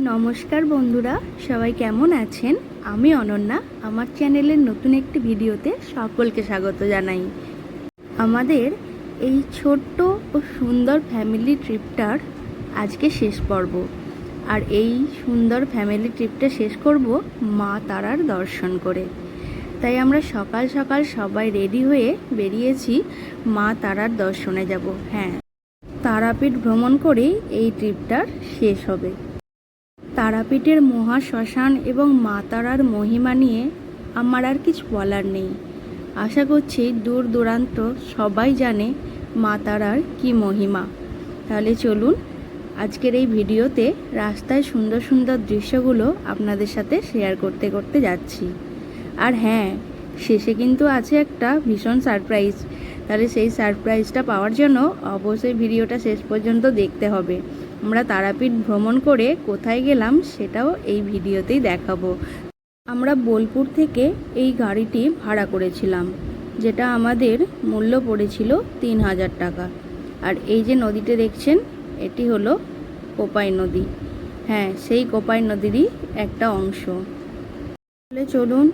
নমস্কার বন্ধুরা, সবাই কেমন আছেন? আমি অনন্যা। আমার চ্যানেলের নতুন একটি ভিডিওতে সকলকে স্বাগত জানাই। আমাদের এই ছোট্ট ও সুন্দর ফ্যামিলি ট্রিপটার আজকে শেষ পর্ব। আর এই সুন্দর ফ্যামিলি ট্রিপটা শেষ করব মা তারার দর্শন করে। তাই আমরা সকাল সকাল সবাই রেডি হয়ে বেরিয়েছি মা তারার দর্শনে যাব। হ্যাঁ, তারাপীঠ ভ্রমণ করেই এই ট্রিপটার শেষ হবে। তারাপীঠের মহা শ্মশান এবং মা তারার মহিমা নিয়ে আমার আর কিছু বলার নেই। আশা করছি দূর দূরান্ত সবাই জানে মা তারার কী মহিমা। তাহলে চলুন আজকের এই ভিডিওতে রাস্তায় সুন্দর সুন্দর দৃশ্যগুলো আপনাদের সাথে শেয়ার করতে করতে যাচ্ছি। আর হ্যাঁ, শেষে কিন্তু আছে একটা ভীষণ সারপ্রাইজ। তাহলে সেই সারপ্রাইজটা পাওয়ার জন্য অবশ্যই ভিডিওটা শেষ পর্যন্ত দেখতে হবে। আমরা তারাপীঠ ভ্রমণ করে কোথায় গেলাম সেটাও এই ভিডিওতেই দেখাবো। আমরা বোলপুর থেকে এই গাড়িটি ভাড়া করেছিলাম, যেটা আমাদের মূল্য পড়েছিল 3000 টাকা। আর এই যে নদীটা দেখছেন, এটি হলো কোপাই নদী। হ্যাঁ, সেই কোপাই নদীরই একটা অংশ। তাহলে চলুন,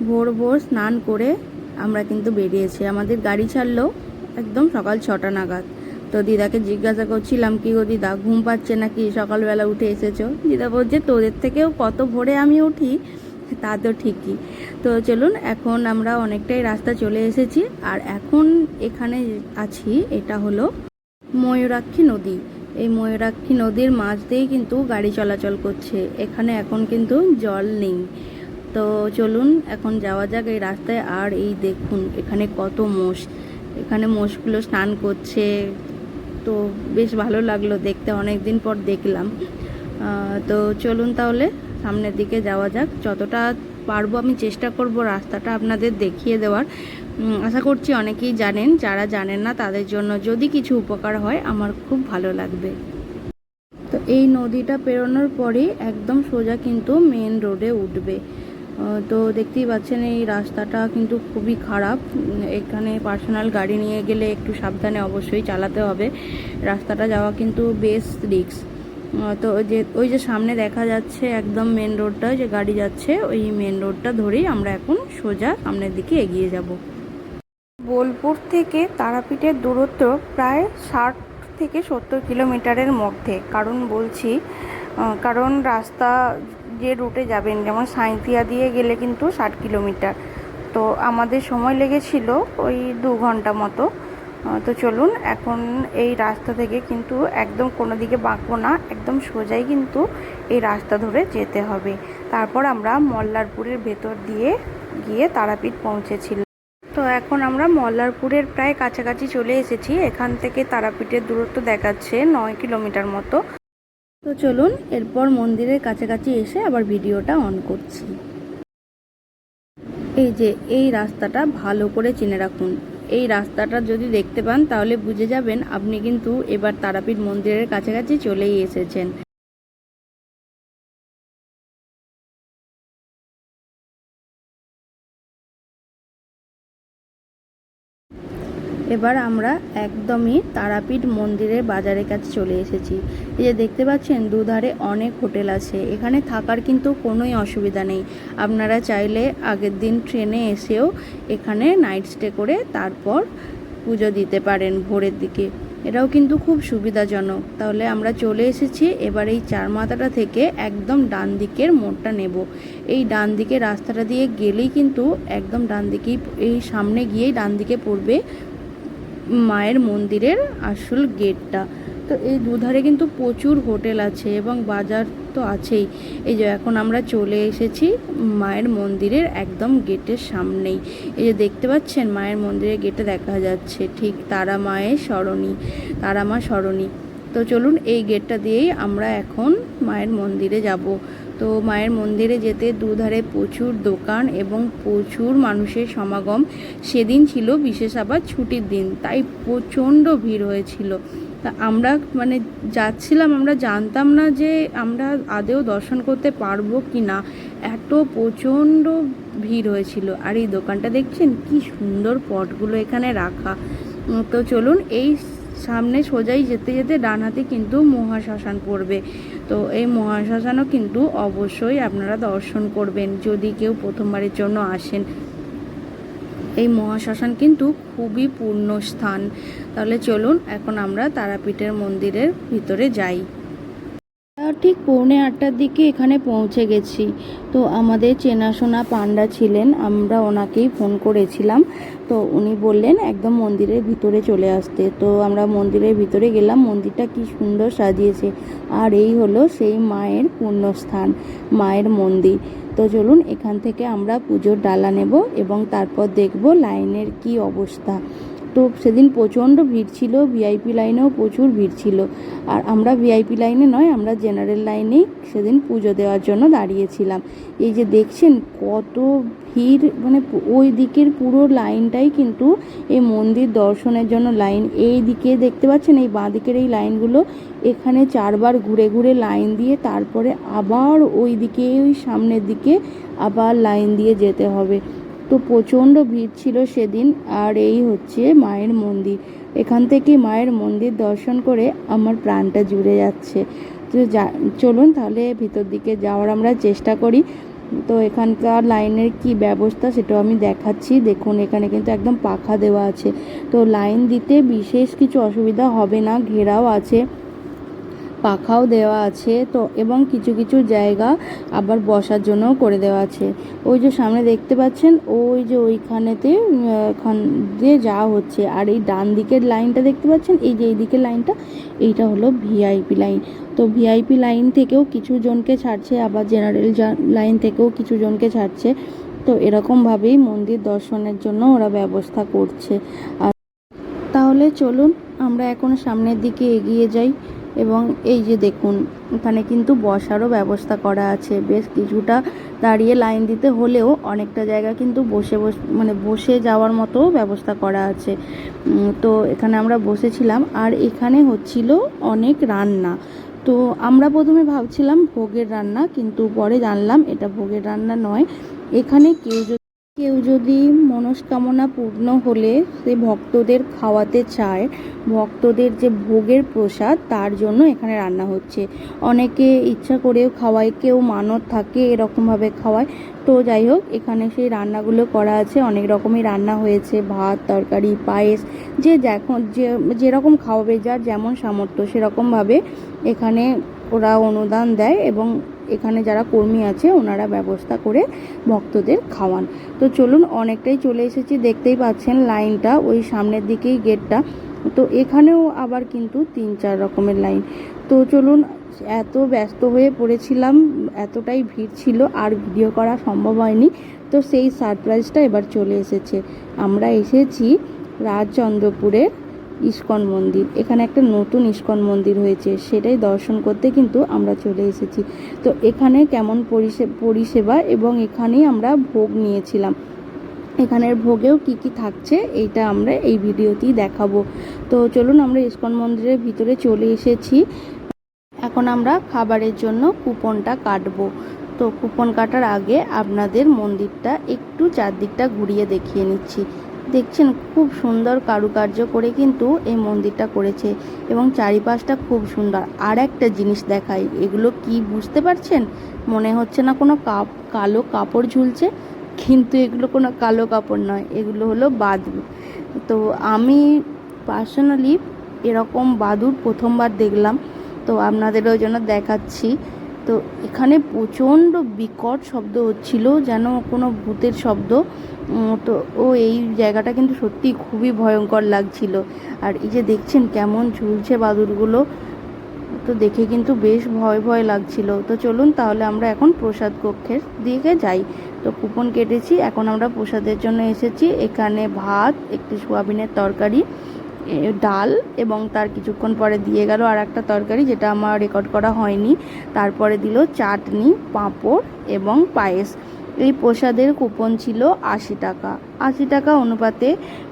ভোর ভোর স্নান করে আমরা কিন্তু বেরিয়েছি। আমাদের গাড়ি ছাড়লো একদম সকাল 6টা নাগাদ। তো দিদাকে জিজ্ঞাসা করছিলাম, কি গো দিদা, ঘুম পাচ্ছে নাকি? সকালবেলা উঠে এসেছো? দিদা বলছে, তোদের থেকেও কত ভোরে আমি উঠি। তা তো ঠিকই। তো চলুন, এখন আমরা অনেকটাই রাস্তা চলে এসেছি। আর এখন এখানে আছি, এটা হলো ময়ূরাক্ষী নদী। এই ময়ূরাক্ষী নদীর মাঝ দিয়েই কিন্তু গাড়ি চলাচল করছে। এখানে এখন কিন্তু জল নেই। তো চলুন এখন যাওয়া যাক এই রাস্তায়। আর এই দেখুন, এখানে কত মোষ। এখানে মোষগুলো স্নান করছে। তো বেশ ভালো লাগলো দেখতে, অনেক দিন পর দেখলাম। তো চলুন তাহলে সামনের দিকে যাওয়া যাক। যতটা পারবো আমি চেষ্টা করব রাস্তাটা আপনাদের দেখিয়ে দেওয়ার। আশা করছি অনেকেই জানেন, যারা জানেন না তাদের জন্য যদি কিছু উপকার হয় আমার খুব ভালো লাগবে। তো এই নদীটা পেরোনোর পরেই একদম সোজা কিন্তু মেন রোডে উঠবে। তো দেখতেই পাচ্ছেন এই রাস্তাটা কিন্তু খুবই খারাপ। এখানে পার্সোনাল গাড়ি নিয়ে গেলে একটু সাবধানে অবশ্যই চালাতে হবে। রাস্তাটা যাওয়া কিন্তু বেশ রিস্ক। তো ওই যে সামনে দেখা যাচ্ছে একদম মেন রোডটা, যে গাড়ি যাচ্ছে ওই মেন রোডটা ধরেই আমরা এখন সোজা সামনের দিকে এগিয়ে যাব। বোলপুর থেকে তারাপীঠের দূরত্ব প্রায় 60 থেকে 70 কিলোমিটারের মধ্যে। কারণ রাস্তা যে রুটে যাবেন, যেমন সাঁইথিয়া দিয়ে গেলে কিন্তু 60 কিলোমিটার। তো আমাদের সময় লেগেছিল ওই 2 ঘন্টা মতো। তো চলুন, এখন এই রাস্তা থেকে কিন্তু একদম কোনো দিকে বাঁকবো না, একদম সোজাই কিন্তু এই রাস্তা ধরে যেতে হবে। তারপর আমরা মল্লারপুরের ভেতর দিয়ে গিয়ে তারাপীঠ পৌঁছেছিলাম। তো এখন আমরা মল্লারপুরের প্রায় কাছাকাছি চলে এসেছি। এখান থেকে তারাপীঠের দূরত্ব দেখাচ্ছে 9 কিলোমিটার মতো। তো চলুন এরপর মন্দিরের কাছাকাছি এসে আবার ভিডিওটা অন করছি। এই যে এই রাস্তাটা ভালো করে চিনে রাখুন। এই রাস্তাটা যদি দেখতে পান তাহলে বুঝে যাবেন আপনি কিন্তু এবার তারাপীঠ মন্দিরের কাছাকাছি চলেই এসেছেন। এবার আমরা একদমই তারাপীঠ মন্দিরের বাজারের কাছে চলে এসেছি। এই যে দেখতে পাচ্ছেন দুধারে অনেক হোটেল আছে। এখানে থাকার কিন্তু কোনোই অসুবিধা নেই। আপনারা চাইলে আগের দিন ট্রেনে এসেও এখানে নাইট স্টে করে তারপর পুজো দিতে পারেন ভোরের দিকে। এটাও কিন্তু খুব সুবিধাজনক। তাহলে আমরা চলে এসেছি। এবার এই চার মাথাটা থেকে একদম ডান দিকের মোড়টা নেব। এই ডান দিকে রাস্তাটা দিয়ে গেলেই কিন্তু একদম ডান দিকেই, এই সামনে গিয়েই ডান দিকে পড়বে মায়ের মন্দিরের আসল গেটটা। তো এই দুধারে কিন্তু প্রচুর হোটেল আছে এবং বাজার তো আছেই। এই যে এখন আমরা চলে এসেছি মায়ের মন্দিরের একদম গেটের সামনেই। এই যে দেখতে পাচ্ছেন মায়ের মন্দিরের গেটে দেখা যাচ্ছে ঠিক তারা মা সরণী। তো চলুন এই গেটটা দিয়েই আমরা এখন মায়ের মন্দিরে যাব। তো মায়ের মন্দিরে যেতে দুধারে প্রচুর দোকান এবং প্রচুর মানুষের সমাগম। সেদিন ছিল বিশেষ আবার ছুটির দিন, তাই প্রচণ্ড ভিড় হয়েছিল। তা আমরা যাচ্ছিলাম, আমরা জানতাম না যে আমরা আদেও দর্শন করতে পারবো কি না, এত প্রচণ্ড ভিড় হয়েছিল। আর এই দোকানটা দেখছেন কি সুন্দর পটগুলো এখানে রাখা। তো চলুন এই সামনে সোজাই যেতে যেতে ডান হাতে কিন্তু মহাশ্মশান পড়বে। তো এই মহাশ্মশানও কিন্তু অবশ্যই আপনারা দর্শন করবেন যদি কেউ প্রথমবারের জন্য আসেন। এই মহাশ্মশান কিন্তু খুবই পূর্ণ স্থান। তাহলে চলুন এখন আমরা তারাপীঠের মন্দিরের ভিতরে যাই। ঠিক 7:45টার দিকে এখানে পৌঁছে গেছি। তো আমাদের চেনাশোনা পান্ডা ছিলেন, আমরা ওনাকেই ফোন করেছিলাম। তো উনি বললেন একদম মন্দিরের ভিতরে চলে আসতে। তো আমরা মন্দিরের ভিতরে গেলাম। মন্দিরটা কি সুন্দর সাজিয়েছে। আর এই হলো সেই মায়ের পুণ্যস্থান, মায়ের মন্দির। তো চলুন এখান থেকে আমরা পুজোর ডালা নেব এবং তারপর দেখব লাইনের কি অবস্থা। তো সেদিন প্রচণ্ড ভিড় ছিল, ভিআইপি লাইনেও প্রচুর ভিড় ছিল। আর আমরা ভিআইপি লাইনে নয়, আমরা জেনারেল লাইনেই সেদিন পুজো দেওয়ার জন্য দাঁড়িয়েছিলাম। এই যে দেখছেন কত ভিড়, মানে ওই দিকের পুরো লাইনটাই কিন্তু এই মন্দির দর্শনের জন্য লাইন। এই দিকে দেখতে পাচ্ছেন এই বাঁ দিকের এই লাইনগুলো, এখানে 4বার ঘুরে ঘুরে লাইন দিয়ে তারপরে আবার ওই দিকে ওই সামনের দিকে আবার লাইন দিয়ে যেতে হবে। তো প্রচণ্ড ভিড় ছিল সেদিন। আর এই হচ্ছে মায়ের মন্দির। এখান থেকে মায়ের মন্দির দর্শন করে আমার প্রাণটা জুড়ে যাচ্ছে। তো চলুন তাহলে ভিতর দিকে যাওয়ার আমরা চেষ্টা করি। তো এখানকার লাইনের কি ব্যবস্থা সেটাও আমি দেখাচ্ছি। দেখুন এখানে কিন্তু একদম পাখা দেওয়া আছে। তো লাইন দিতে বিশেষ কিছু অসুবিধা হবে না, ঘেরাও আছে, পাখাও দেওয়া আছে। তো এবং কিছু কিছু জায়গা আবার বসার জন্যও করে দেওয়া আছে। ওই যে সামনে দেখতে পাচ্ছেন ওই যে ওইখানেতে ওখান দিয়ে যাওয়া হচ্ছে। আর এই ডান দিকের লাইনটা দেখতে পাচ্ছেন, এই যে এই দিকের লাইনটা, এইটা হলো ভিআইপি লাইন। তো ভিআইপি লাইন থেকেও কিছু জনকে ছাড়ছে, আবার জেনারেল লাইন থেকেও কিছু জনকে ছাড়ছে। তো এরকমভাবেই মন্দির দর্শনের জন্য ওরা ব্যবস্থা করছে। আর তাহলে চলুন আমরা এখন সামনের দিকে এগিয়ে যাই। এবং এই যে দেখুন এখানে কিন্তু বসারও ব্যবস্থা করা আছে। বেশ কিছুটা দাঁড়িয়ে লাইন দিতে হলেও অনেকটা জায়গা কিন্তু বসে যাওয়ার মতো ব্যবস্থা করা আছে। তো এখানে আমরা বসেছিলাম। আর এখানে হচ্ছিল অনেক রান্না। তো আমরা প্রথমে ভাবছিলাম ভোগের রান্না, কিন্তু পরে জানলাম এটা ভোগের রান্না নয়। এখানে কেউ যদি মনস্কামনা পূর্ণ হলে সে ভক্তদের খাওয়াতে চায়, ভক্তদের যে ভোগের প্রসাদ তার জন্য এখানে রান্না হচ্ছে। অনেকে ইচ্ছা করেও খাওয়ায়, কেউ মানত থাকে এরকমভাবে খাওয়ায়। তো যাই হোক এখানে সেই রান্নাগুলো করা আছে, অনেক রকমই রান্না হয়েছে, ভাত, তরকারি, পায়েস, যে যেরকম খাওয়াবে, যার যেমন সামর্থ্য সেরকমভাবে এখানে ওরা অনুদান দেয় এবং এখানে যারা কর্মী আছে ওনারা ব্যবস্থা করে ভক্তদের খাওয়ান। তো চলুন অনেকটাই চলে এসেছি, দেখতেই পাচ্ছেন লাইনটা ওই সামনের দিকেই গেটটা। তো এখানেও আবার কিন্তু 3-4 রকমের লাইন। তো চলুন, এত ব্যস্ত হয়ে পড়েছিলাম, এতটাই ভিড় ছিল আর ভিডিও করা সম্ভব হয়নি। তো সেই সারপ্রাইজটা এবার চলে এসেছে। আমরা এসেছি রাজচন্দ্রপুরের ইস্কন মন্দির। এখানে একটা নতুন ইস্কন মন্দির হয়েছে, সেটাই দর্শন করতে কিন্তু আমরা চলে এসেছি। তো এখানে কেমন পরিষেবা এবং এখানেই আমরা ভোগ নিয়েছিলাম। এখানের ভোগেও কি কি থাকছে এইটা আমরা এই ভিডিওতেই দেখাবো। তো চলুন আমরা ইস্কন মন্দিরের ভিতরে চলে এসেছি। এখন আমরা খাবারের জন্য কুপনটা কাটবো। তো কুপন কাটার আগে আপনাদের মন্দিরটা একটু চারদিকটা ঘুরিয়ে দেখিয়ে নিচ্ছি। দেখছেন খুব সুন্দর কারুকার্য করে কিন্তু এই মন্দিরটা করেছে এবং চারিপাশটা খুব সুন্দর। আর একটা জিনিস দেখাই, এগুলো কি বুঝতে পারছেন? মনে হচ্ছে না কোনো কালো কাপড় ঝুলছে, কিন্তু এগুলো কোনো কালো কাপড় নয়, এগুলো হলো বাদুড়। তো আমি পার্সোনালি এরকম বাদুড় প্রথমবার দেখলাম, তো আপনাদেরও জন্য দেখাচ্ছি। তো এখানে প্রচণ্ড বিকট শব্দ হচ্ছিল, যেন কোনো ভূতের শব্দ। তো এই জায়গাটা কিন্তু সত্যি খুবই ভয়ঙ্কর লাগছিল। আর এই যে দেখছেন কেমন ঝুলছে বাদুড়গুলো, তো দেখে কিন্তু বেশ ভয় ভয় লাগছিল। তো চলুন তাহলে আমরা এখন প্রসাদ কক্ষের দিকে যাই। তো কুপন কেটেছি, এখন আমরা প্রসাদের জন্য এসেছি। এখানে ভাত, একটি সোয়াবিনের তরকারি, ডাল এবং তার কিছুক্ষণ পরে দিয়ে গেল আর একটা তরকারি, যেটা আমার রেকর্ড করা হয়নি। তারপরে দিল চাটনি, পাঁপড় এবং পায়েস। এই প্রসাদের কুপন ছিল 80 টাকা। 80 টাকা অনুপাতে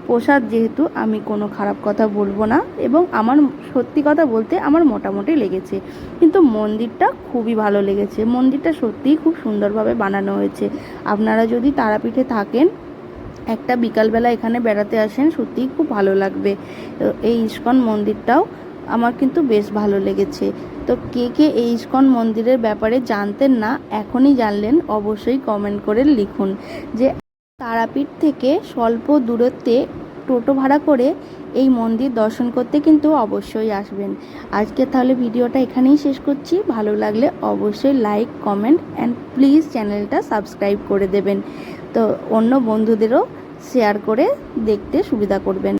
প্রসাদ, যেহেতু আমি কোনো খারাপ কথা বলবো না এবং আমার সত্যি কথা বলতে আমার মোটামুটি লেগেছে। কিন্তু মন্দিরটা খুবই ভালো লেগেছে, মন্দিরটা সত্যিই খুব সুন্দরভাবে বানানো হয়েছে। আপনারা যদি তারাপীঠে থাকেন, একটা বিকালবেলা এখানে বেড়াতে আসেন, সত্যিই খুব ভালো লাগবে। এই ইস্কন মন্দিরটাও আমার কিন্তু বেশ ভালো লেগেছে। তো কে কে এই ইস্কন মন্দিরের ব্যাপারে জানতেন না, এখনই জানলেন, অবশ্যই কমেন্ট করে লিখুন। যে তারাপীঠ থেকে স্বল্প দূরত্বে টোটো ভাড়া করে এই মন্দির দর্শন করতে কিন্তু অবশ্যই আসবেন। আজকে তাহলে ভিডিওটা এখানেই শেষ করছি। ভালো লাগলে অবশ্যই লাইক, কমেন্ট অ্যান্ড প্লিজ চ্যানেলটা সাবস্ক্রাইব করে দেবেন। তো অন্য বন্ধুদেরও শেয়ার করে দেখতে সুবিধা করবেন।